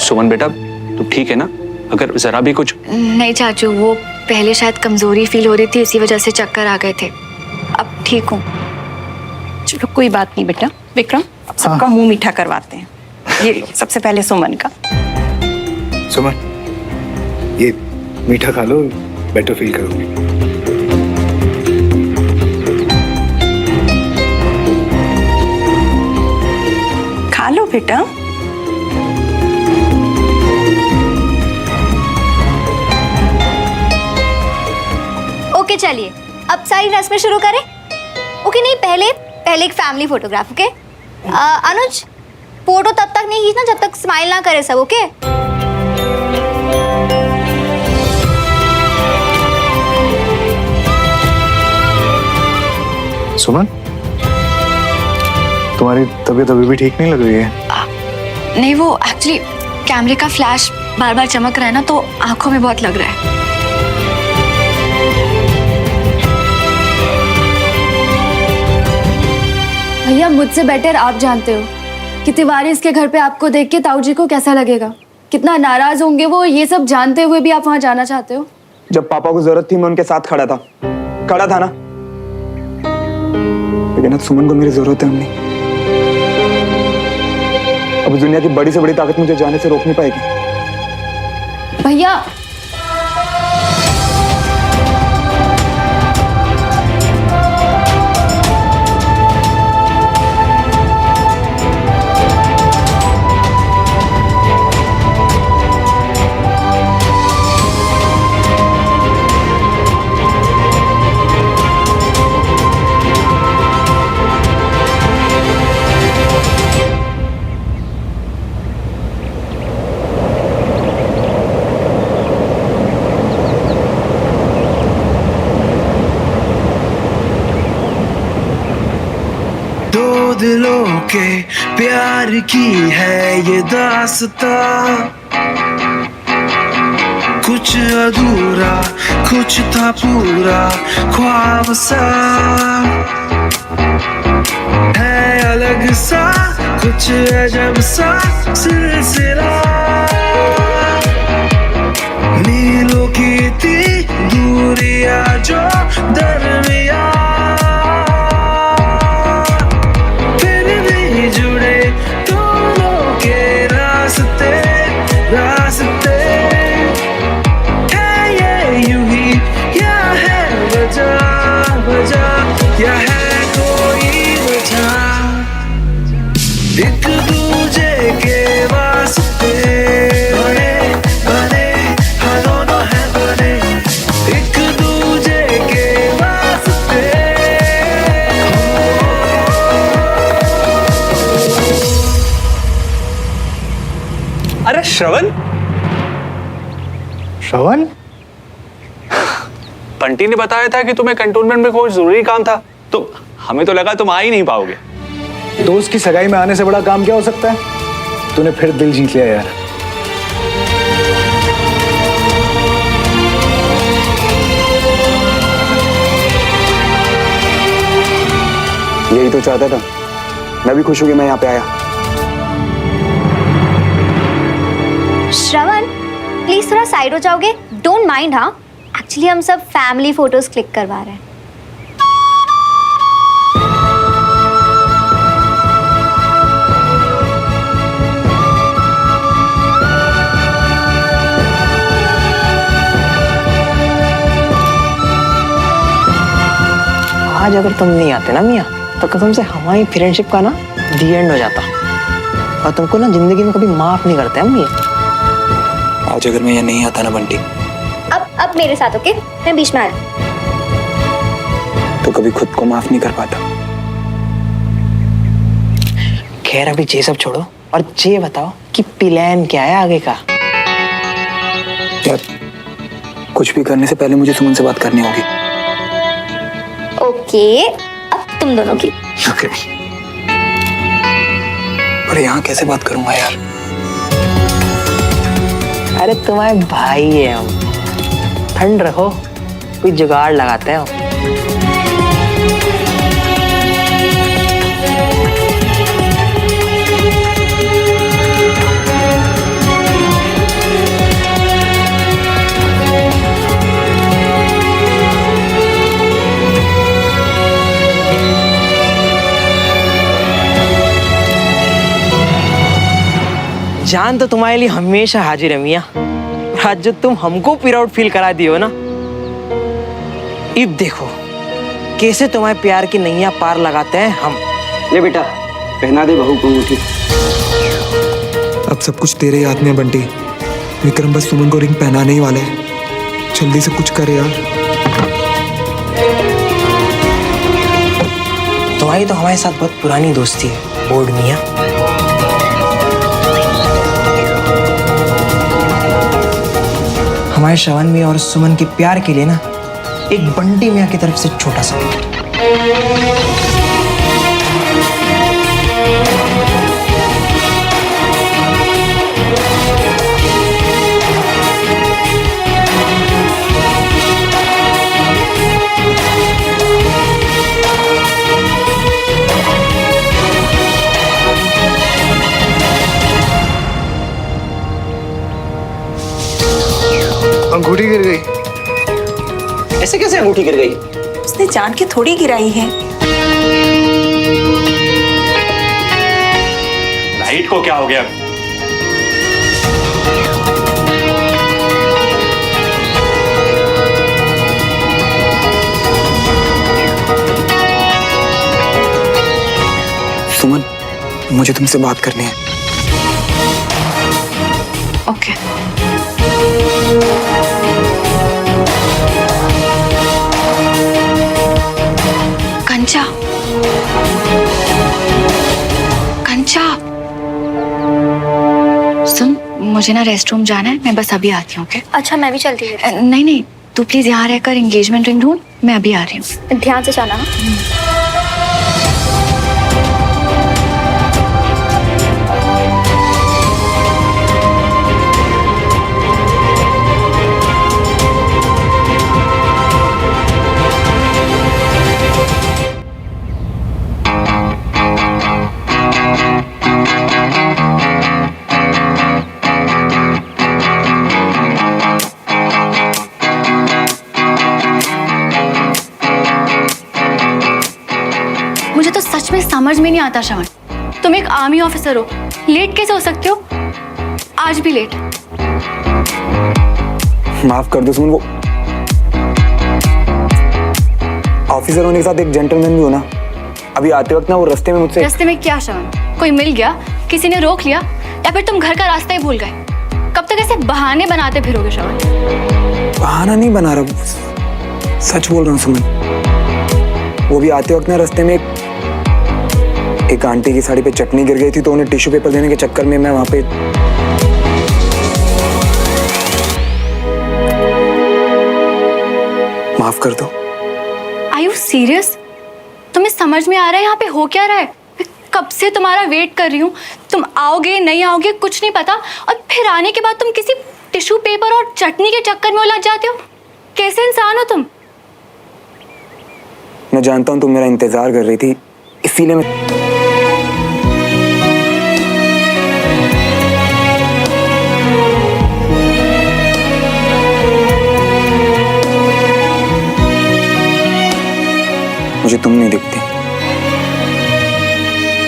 सुमन बेटा तू ठीक है ना? अगर जरा भी कुछ। नहीं चाचू, वो पहले शायद कमजोरी फील हो रही थी, इसी वजह से चक्कर आ गए थे। अब ठीक हूँ। चलो कोई बात नहीं बेटा। विक्रम, अब सबका मुंह मीठा करवाते हैं। ये सबसे पहले सुमन का। सुमन, ये मीठा खा लो, बेटर फील करोगी। खा लो बेटा। ओके चलिए, अब सारी रस्में शुरू करें। ओके नहीं, पहले एक फैमिली फोटोग्राफ। ओके अनुज, फोटो तब तक नहीं खींचना जब तक स्माइल ना करे सब। ओके सुमन, तुम्हारी तबीयत अभी भी ठीक नहीं लग रही है। नहीं, वो एक्चुअली कैमरे का फ्लैश बार बार चमक रहा है ना, तो आंखों में बहुत लग रहा है। भैया, मुझसे बेटर आप जानते हो कि तिवारी इसके घर पे आपको देख के ताऊ जी को कैसा लगेगा, कितना नाराज होंगे वो। ये सब जानते हुए भी आप वहां जाना चाहते हो? जब पापा को जरूरत थी मैं उनके साथ खड़ा था ना। लेकिन अब सुमन को मेरी जरूरत है अम्मी। अब दुनिया की बड़ी से बड़ी ताकत मुझे जाने से रोक नहीं पाएगी। भैया, दिलों के प्यार की है ये दास्तां, कुछ अधूरा कुछ था पूरा ख्वाब सा, है अलग सा कुछ अजब सा सिलसिला, मीलों की थी दूरियां जो दरमिया, जुड़े दोनों के रास्ते है ये यूं ही, या है वजह या है कोई वजह, एक दूजे के वास्ते बने हाँ दोनों है बने, एक दूजे के वास्ते। अरे श्रवण, बंटी ने बताया था कि तुम्हें कंटोनमेंट में कोई जरूरी काम था, तो हमें तो लगा तुम आ ही नहीं पाओगे। दोस्त की सगाई में आने से बड़ा काम क्या हो सकता है? तूने फिर दिल जीत लिया यार। यही तो चाहता था, मैं भी खुश हूं कि मैं यहाँ पे आया। श्रवण, प्लीज थोड़ा साइड हो जाओगे? Don't mind. हाँ, एक्चुअली हम सब फैमिली फोटोज क्लिक करवा रहे हैं। आज अगर तुम नहीं आते ना मियाँ, तो कसम से हमारी फ्रेंडशिप का ना दी एंड हो जाता, और तुमको ना जिंदगी में कभी माफ नहीं करते हम मियाँ। आज अगर मैं यहाँ नहीं आता ना बंटी, अब मेरे साथ। ओके, मैं बीच में आ रही हूँ। तो कभी खुद को माफ नहीं कर पाता। खैर अभी ये सब छोड़ो और ये बताओ कि प्लान क्या है आगे का? यार, कुछ भी करने से पहले मुझे सुमन से बात करनी होगी। ओके, अब तुम दोनों की। ओके। पर यहाँ कैसे बात करूंगा यार? अरे तुम्हारे भाई है हम, ठंड रखो, कोई जुगाड़ लगाते हैं। जान तो तुम्हारे लिए हमेशा हाजिर है मियाँ। आज जो तुम हमको प्राउड फील करा दिए हो ना, अब देखो कैसे तुम्हारे प्यार की नैया पार लगाते हैं हम। ले बेटा, पहना दे बहू को अंगूठी। अब सब कुछ तेरे हाथ में है बंटी। विक्रम बस सुमन को रिंग पहनाने ही वाला है। जल्दी से कुछ कर यार। तुम्हारी तो हमारे साथ बहुत पुरानी दोस्ती है बोर्ड मियाँ। हमारे श्रवण मियाँ और सुमन के प्यार के लिए ना एक बंटी मियाँ की तरफ से छोटा सा अंगूठी गिर गई। ऐसे कैसे अंगूठी गिर गई? उसने जान के थोड़ी गिराई है। लाइट को क्या हो गया? सुमन, मुझे तुमसे बात करनी है। ओके। कंचा, कंचा, सुन, मुझे ना रेस्ट रूम जाना है, मैं बस अभी आती हूँ। ओके? अच्छा मैं भी चलती हूँ। नहीं नहीं, तू प्लीज यहाँ रहकर एंगेजमेंट रिंग ढूंढ, मैं अभी आ रही हूँ। ध्यान से जाना। मुझे तो सच में समझ में नहीं आता श्रवण, तुम एक आर्मी ऑफिसर हो, लेट कैसे हो सकते हो? आज भी लेट। माफ कर दो सुमन, वो ऑफिसर होने के साथ एक जेंटलमैन भी हो ना। अभी आते वक्त ना वो रास्ते में मुझसे रास्ते में क्या श्रवण, कोई मिल गया, किसी ने रोक लिया, या फिर तुम घर का रास्ता ही भूल गए? कब तक ऐसे बहाने बनाते फिरोगे श्रवण? बहाना नहीं बना रहा, सच बोल रहा हूँ सुमन। वो भी आते वक्त ना रास्ते में एक आंटी की साड़ी पे चटनी गिर गई थी, तो उन्हें टिश्यू पेपर देने के चक्कर में मैं वहां पे माफ कर दो। Are you serious? तुम्हें समझ में आ रहा है यहाँ पे हो क्या रहा है? मैं कब से तुम्हारा वेट कर रही हूँ, तुम आओगे नहीं आओगे कुछ नहीं पता, और फिर आने के बाद तुम किसी टिश्यू पेपर और चटनी के चक्कर में उलझ जाते हो। कैसे इंसान हो तुम? मैं जानता हूँ तुम मेरा इंतजार कर रही थी, इसीलिए मैं मुझे तुम नहीं दिखती।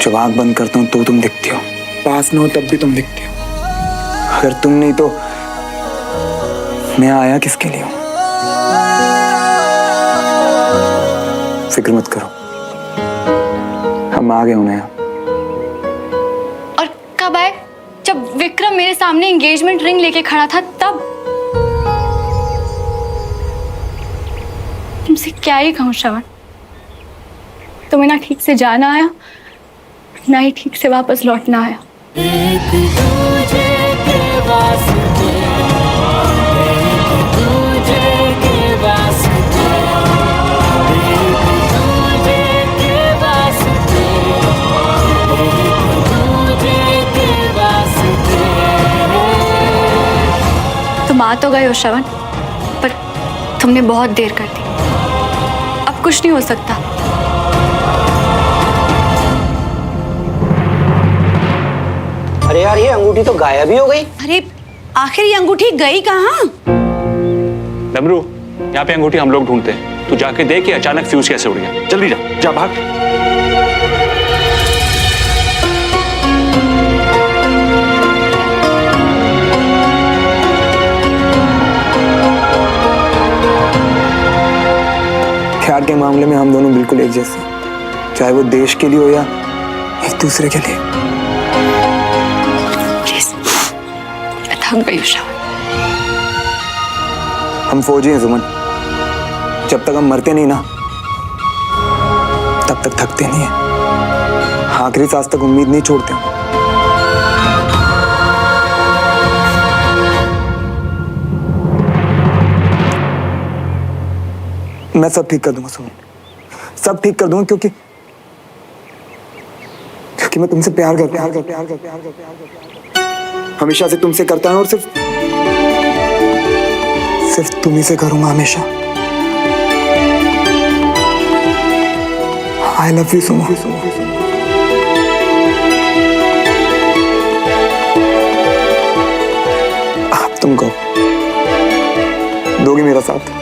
जब आंख बंद करता हूं तो तुम दिखती हो, पास न हो तब भी तुम दिखती हो। अगर तुम नहीं तो मैं आया किसके लिए हूं? फिक्र मत करो, हम आ गए होने यहाँ। और कब आए? जब विक्रम मेरे सामने एंगेजमेंट रिंग लेके खड़ा था तब। तुमसे क्या ही कहूँ श्रवण, तुम्हें ना ठीक से जाना आया, ना ही ठीक से वापस लौटना आया। एक दूजे के वास्ते, एक दूजे के वास्ते, एक दूजे के वास्ते, एक दूजे के वास्ते। तुम आ तो गए हो श्रवण, पर तुमने बहुत देर कर दी। अब कुछ नहीं हो सकता। अरे यार, ये अंगूठी तो गायब ही हो गई। अरे आखिर ये अंगूठी गई कहाँ? डमरू, यहाँ पे अंगूठी हम लोग ढूंढते हैं, तू जाके देख कि अचानक फ्यूज कैसे उड़ गया। जल्दी जा, जा भाग। प्यार के मामले में हम दोनों बिल्कुल एक जैसे हैं। चाहे वो देश के लिए हो या एक दूसरे के लिए। प्लीज मैं थक गई हूँ श्रवण। हम फौजी हैं सुमन, जब तक हम मरते नहीं ना तब तक थकते नहीं है। आखिरी सांस तक उम्मीद नहीं छोड़ते हम। मैं सब ठीक कर दूंगा सुमन, सब ठीक कर दूंगा, क्योंकि मैं तुमसे प्यार हमेशा से तुमसे करता हूं और सिर्फ तुम ही से करूंगा हमेशा। आई लव यू सुमन। अब तुम कहो, दोगी मेरा साथ?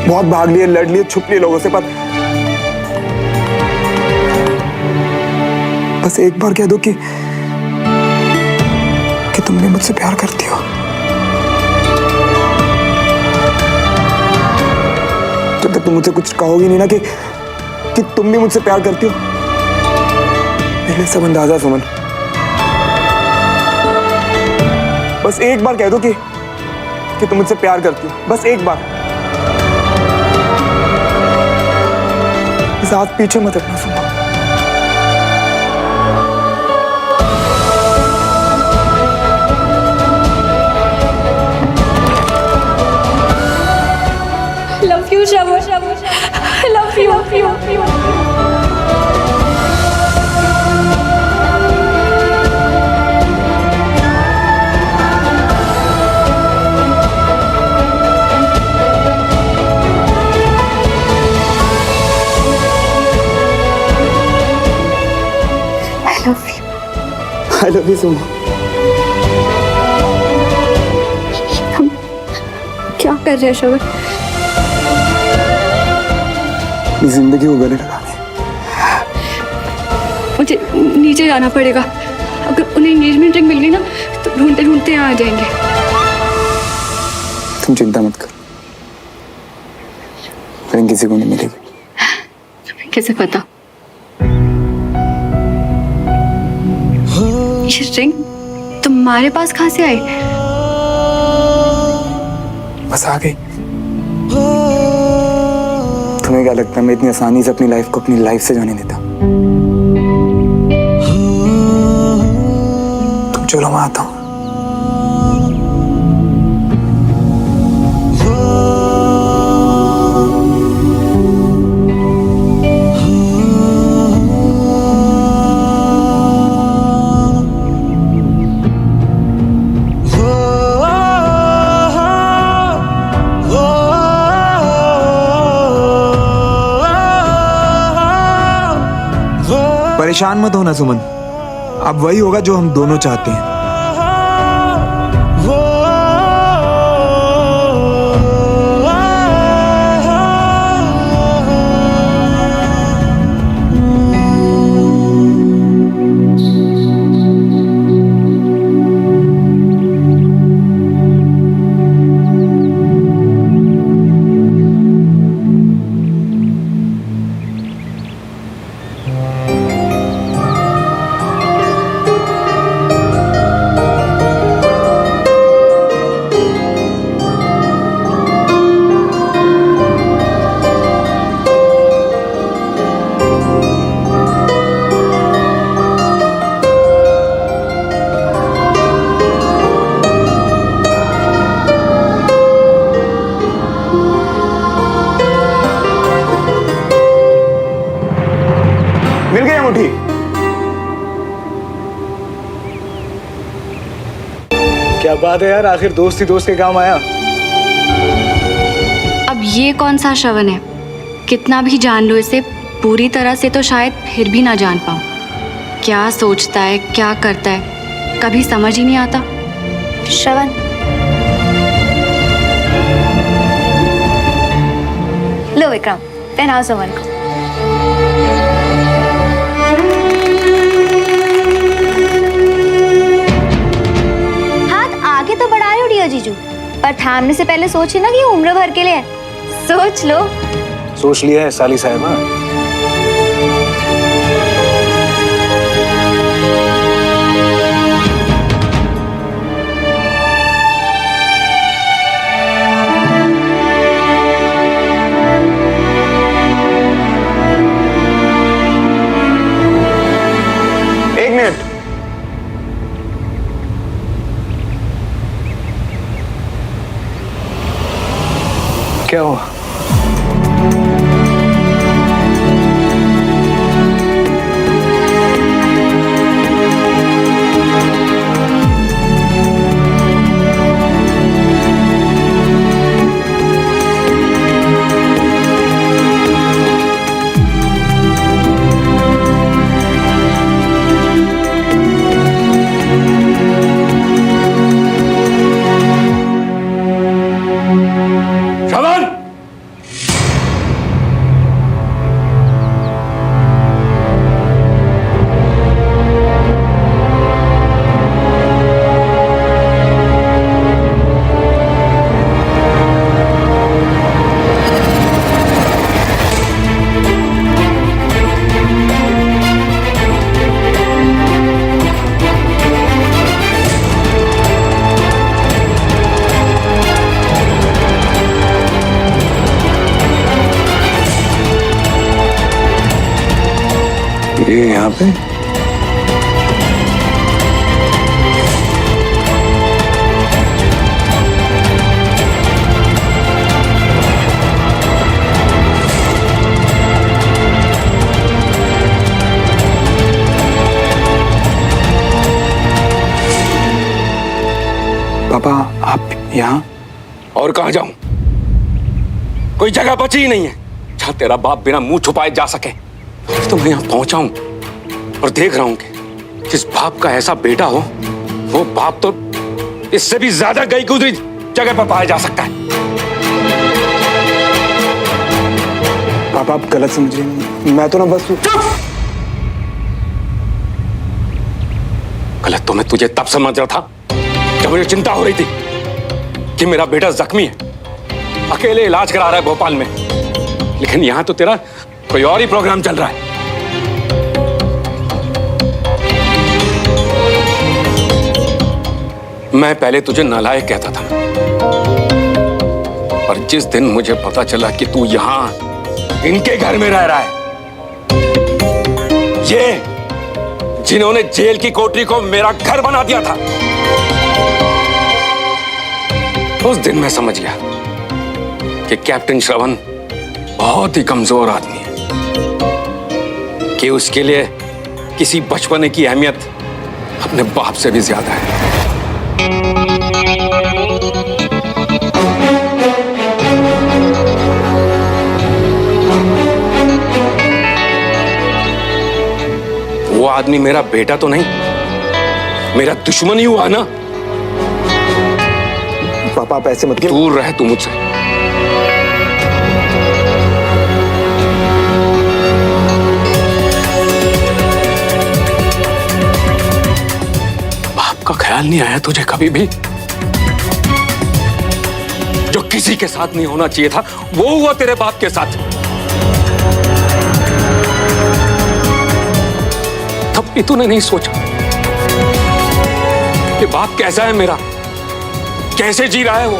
बहुत भाग लिए, लड़ लिए, छुप लिए लोगों से, पर बस एक बार कह दो कि तुम भी मुझसे प्यार करती हो। जब तक तुम मुझसे कुछ कहोगी नहीं ना कि तुम भी मुझसे प्यार करती हो, मेरे सब अंदाजा सुमन। बस एक बार कह दो कि तुम मुझसे प्यार करती हो, बस एक बार। इस हाथ पीछे मत रखना Suman. Love you Shravan, love you. I love you Suman. क्या कर रहे हैं श्रवण? जिंदगी को गले लगाने। मुझे नीचे जाना पड़ेगा। अगर उन्हें एंगेजमेंट रिंग मिल गई ना तो ढूंढते ढूंढते यहाँ आ जाएंगे। तुम चिंता मत करो, रिंग किसी को नहीं मिलेगी। कैसे पता? ये रिंग तुम्हारे पास कहाँ से आई? बस आ गई। तुम्हें क्या लगता है मैं इतनी आसानी से अपनी लाइफ को अपनी लाइफ से जाने देता? तुम चलो, मैं आता हूं। परेशान मत होना सुमन, अब वही होगा जो हम दोनों चाहते हैं। मिल गई अंगूठी? क्या बात है यार, आखिर दोस्त ही दोस्त के काम आया। अब ये कौन सा श्रवण है? कितना भी जान लो इसे, पूरी तरह से तो शायद फिर भी ना जान पाऊं। क्या सोचता है, क्या करता है, कभी समझ ही नहीं आता। श्रवण, लो विक्रम, पहनाओ सुमन को। हाथ आगे तो बढ़ा रहे हो डियर जीजू, पर थामने से पहले सोचिए ना कि ये उम्र भर के लिए है। सोच लो। सोच लिया है साली साहिबा। एक मिनट। क्या हुआ? श्रवण, ये यहाँ पे? पापा आप यहाँ? और कहाँ जाऊं? कोई जगह बची ही नहीं है जहां तेरा बाप बिना मुंह छुपाए जा सके। तो मैं यहाँ पहुंचा हूं और देख रहा हूं कि जिस बाप का ऐसा बेटा हो, वो बाप तो इससे भी ज्यादा गई गुजरी जगह पर पाया जा सकता है। पापा आप गलत समझ रहे हैं, मैं तो ना बस। गलत तो मैं तुझे तब समझ रहा था जब मुझे चिंता हो रही थी कि मेरा बेटा जख्मी है, अकेले इलाज करा रहा है भोपाल में, लेकिन यहां तो तेरा कोई और ही प्रोग्राम चल रहा है। मैं पहले तुझे नालायक कहता था, पर जिस दिन मुझे पता चला कि तू यहां इनके घर में रह रहा है, ये जिन्होंने जेल की कोठरी को मेरा घर बना दिया था, उस दिन मैं समझ गया कि कैप्टन श्रवण बहुत ही कमजोर आदमी है, कि उसके लिए किसी बचपने की अहमियत अपने बाप से भी ज्यादा है। वो आदमी मेरा बेटा तो नहीं, मेरा दुश्मन ही हुआ ना। पापा आप ऐसे मत। दूर रह तू मुझसे। बाप का ख्याल नहीं आया तुझे कभी भी? जो किसी के साथ नहीं होना चाहिए था वो हुआ तेरे बाप के साथ। तब भी तूने नहीं सोचा कि बाप कैसा है मेरा, कैसे जी रहा है वो।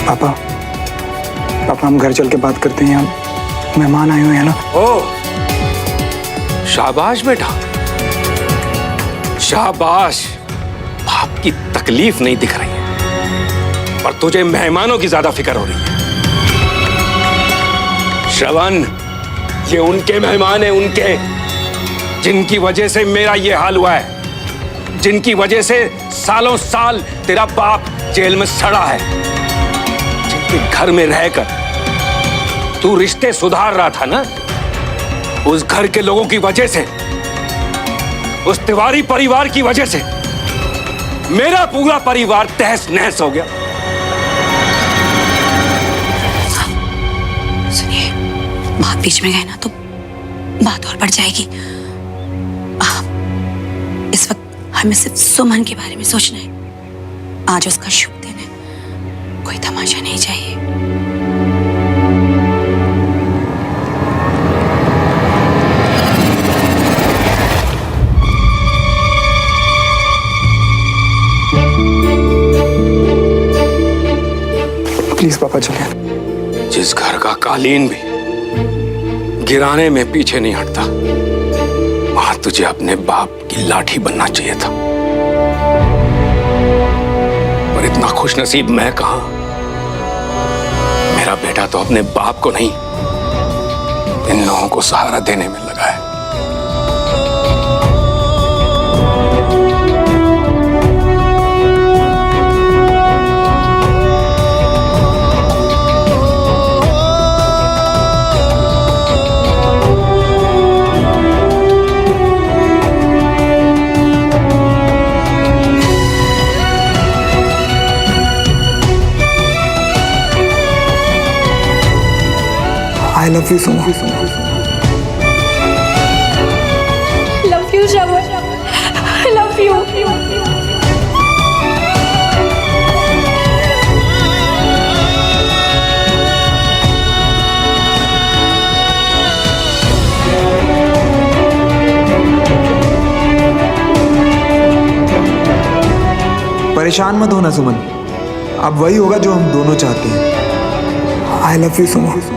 पापा पापा हम घर चल के बात करते हैं, यहाँ मेहमान आए हुए हैं ना। ओ शाबाश बेटा, शाबाश। बाप की तकलीफ नहीं दिख रही है, पर तुझे मेहमानों की ज्यादा फिक्र हो रही है। श्रवण, ये उनके मेहमान हैं, उनके, जिनकी वजह से मेरा ये हाल हुआ है, जिनकी वजह से सालों साल तेरा बाप जेल में सड़ा है, जिनके घर में रहकर तू रिश्ते सुधार रहा था ना, उस घर के लोगों की वजह से, उस तिवारी परिवार की वजह से मेरा पूरा परिवार तहस नहस हो गया। सुनिए, बात बीच में गए ना तो बात और बढ़ जाएगी। इस वक्त हमें सिर्फ सुमन के बारे में सोचना है। आज उसका शुभ दिन है, कोई तमाशा नहीं चाहिए। प्लीज पापा चलिए। जिस घर का कालीन भी गिराने में पीछे नहीं हटता, वहां तुझे अपने बाप की लाठी बनना चाहिए था। पर इतना खुशनसीब मैं कहां। मेरा बेटा तो अपने बाप को नहीं, इन लोगों को सहारा देने में लगा है। I love you so much. Love you Shravan, love you. परेशान मत होना सुमन, अब वही होगा जो हम दोनों चाहते हैं। I love you so much.